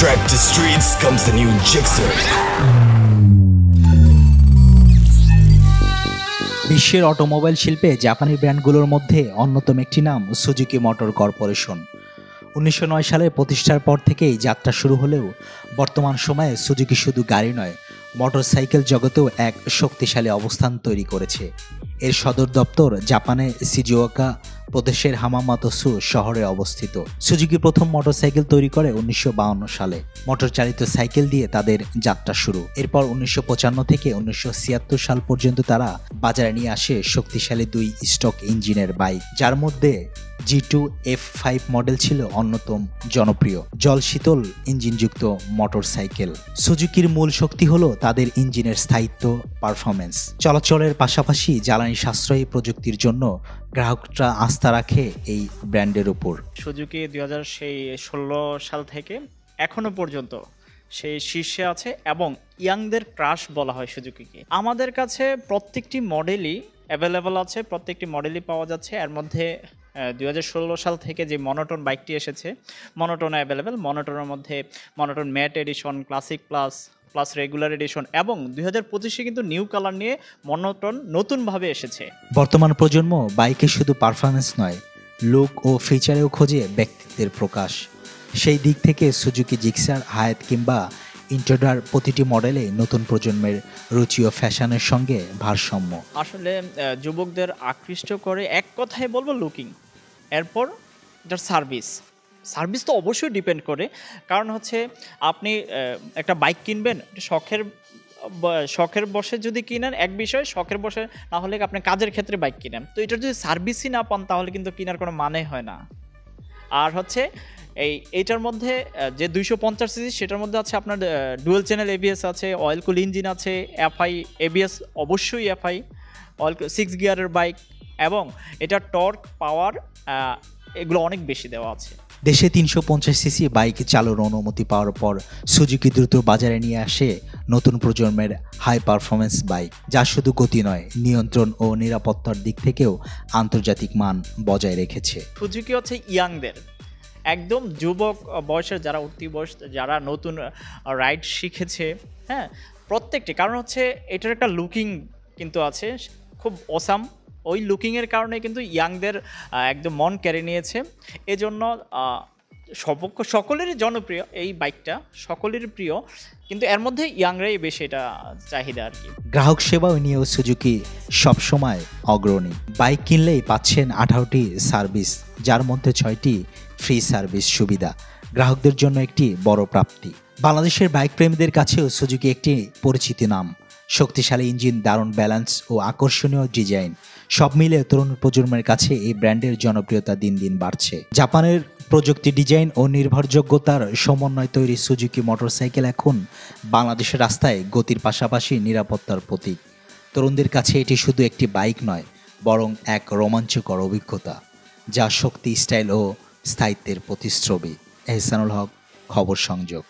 track to streets comes the new Gixxer. বিশ্বের automobile শিল্পে জাপানি ব্র্যান্ডগুলোর মধ্যে অন্যতম একটি নাম সুজুকি মোটর কর্পোরেশন। 1909 সালে প্রতিষ্ঠার পর থেকেই যাত্রা শুরু হলেও বর্তমান সময়ে সুজুকি শুধু গাড়ি নয়, মোটরসাইকেল জগতেও এক শক্তিশালী অবস্থান তৈরি করেছে। এর সদর দপ্তর জাপানের শিজুওকা প্রদেশের হামামাতসু শহরে অবস্থিত। সুজুকি প্রথম মোটরসাইকেল তৈরি করে 1952 সালে। মোটর চালিত সাইকেল দিয়ে তাদের যাত্রা শুরু। এরপর 1955 থেকে 1976 সাল পর্যন্ত তারা বাজারে নিয়ে আসে শক্তিশালী 2 স্টক ইঞ্জিনের বাইক, যার মধ্যে G2 F5 মডেল ছিল অন্যতম জনপ্রিয় জল শীতল ইঞ্জিনযুক্ত মোটরসাইকেল। সুজুকির মূল শক্তি হলো তাদের ইঞ্জিনের স্থায়িত্ব, পারফরম্যান্স। চলাচলের পাশাপাশি জ্বালানি সাশ্রয়ী প্রযুক্তির জন্য গ্রাহকরা আস্থা রাখে এই ব্র্যান্ডের উপর। সুজুকি 2016 সাল থেকে এখনো পর্যন্ত সেই শীর্ষে আছে এবং ইয়াংদের ক্রাশ বলা হয় সুজুকিকে। আমাদের কাছে প্রত্যেকটি মডেলই অ্যাভেলেবল আছে, প্রত্যেকটি মডেলই পাওয়া যাচ্ছে। এর মধ্যে 2016 সাল থেকে যে মনোটন বাইকটি এসেছে, মনোটন অ্যাভেলেবেল। মনোটনের মধ্যে Monoton matte edition, classic plus regular edition এবং 2025-এ কিন্তু নিউ কালার নিয়ে মনোটন নতুনভাবে এসেছে। বর্তমান প্রজন্ম বাইকে শুধু পারফরম্যান্স নয়, লুক ও ফিচারেও খোঁজে ব্যক্তিত্বের প্রকাশ। সেই দিক থেকে সুজুকি জিক্সার, হায়াত কিংবা ইন্ট্রোডার প্রতিটি মডেলে নতুন প্রজন্মের রুচি ও ফ্যাশনের সঙ্গে ভারসাম্য। আসলে যুবকদের আকৃষ্ট করে এক কথায় বলবো লুকিং। এরপর এটার সার্ভিস তো অবশ্যই ডিপেন্ড করে, কারণ হচ্ছে আপনি একটা বাইক কিনবেন শখের বসে যদি কিনেন এক বিষয়, শখের বসে না হলে আপনি কাজের ক্ষেত্রে বাইক কিনেন, তো এটার যদি সার্ভিসই না পান তাহলে কিন্তু কেনার কোনো মানে হয় না। আর হচ্ছে এইটার মধ্যে যে 250 সিসি সেটার মধ্যে আছে আপনার ডুয়েল চ্যানেল এবিএস আছে, অয়েল কুল ইঞ্জিন আছে, এফআই এবিএস অবশ্যই এফআই, অয়েল 6 গিয়ারের বাইক এবং এটা টর্ক পাওয়ার এগুলো অনেক বেশি দেওয়া আছে। দেশে 350 সিসি বাইক চালুর অনুমতি পাওয়ার পর সুজুকি দ্রুত বাজারে নিয়ে আসে নতুন প্রজন্মের হাই পারফরমেন্স বাইক, যা শুধু গতি নয়, নিয়ন্ত্রণ ও নিরাপত্তার দিক থেকেও আন্তর্জাতিক মান বজায় রেখেছে। সুজুকি হচ্ছে ইয়াংদের একদম যুবক বয়সের, যারা উঠতি বয়স, যারা নতুন রাইড শিখেছে, হ্যাঁ, প্রত্যেকটি। কারণ হচ্ছে এটার একটা লুকিং কিন্তু আছে খুব অসাম। ওই লুকিংয়ের কারণে কিন্তু ইয়াংদের একদম মন কেড়ে নিয়েছে। এজন্য সকলেরই জনপ্রিয় এই বাইকটা, সকলেরই প্রিয়, কিন্তু এর মধ্যে ইয়াংরাই বেশি এটা চাহিদা আর কি। গ্রাহক সেবা নিয়েও সুজুকি সবসময় অগ্রণী। বাইক কিনলেই পাচ্ছেন 18টি সার্ভিস, যার মধ্যে 6টি ফ্রি সার্ভিস সুবিধা। গ্রাহকদের জন্য একটি বড় প্রাপ্তি। বাংলাদেশের বাইক প্রেমীদের কাছেও সুজুকি একটি পরিচিত নাম। শক্তিশালী ইঞ্জিন, দারুণ ব্যালেন্স ও আকর্ষণীয় ডিজাইন, সব মিলে তরুণ প্রজন্মের কাছে এই ব্র্যান্ডের জনপ্রিয়তা দিন দিন বাড়ছে। জাপানের প্রযুক্তি, ডিজাইন ও নির্ভরযোগ্যতার সমন্বয় তৈরি সুজুকি মোটরসাইকেল এখন বাংলাদেশের রাস্তায় গতির পাশাপাশি নিরাপত্তার প্রতীক। তরুণদের কাছে এটি শুধু একটি বাইক নয়, বরং এক রোমাঞ্চকর অভিজ্ঞতা, যা শক্তি, স্টাইল ও স্থায়িত্বের প্রতিচ্ছবি। এহসানুল হক, খবর সংযোগ।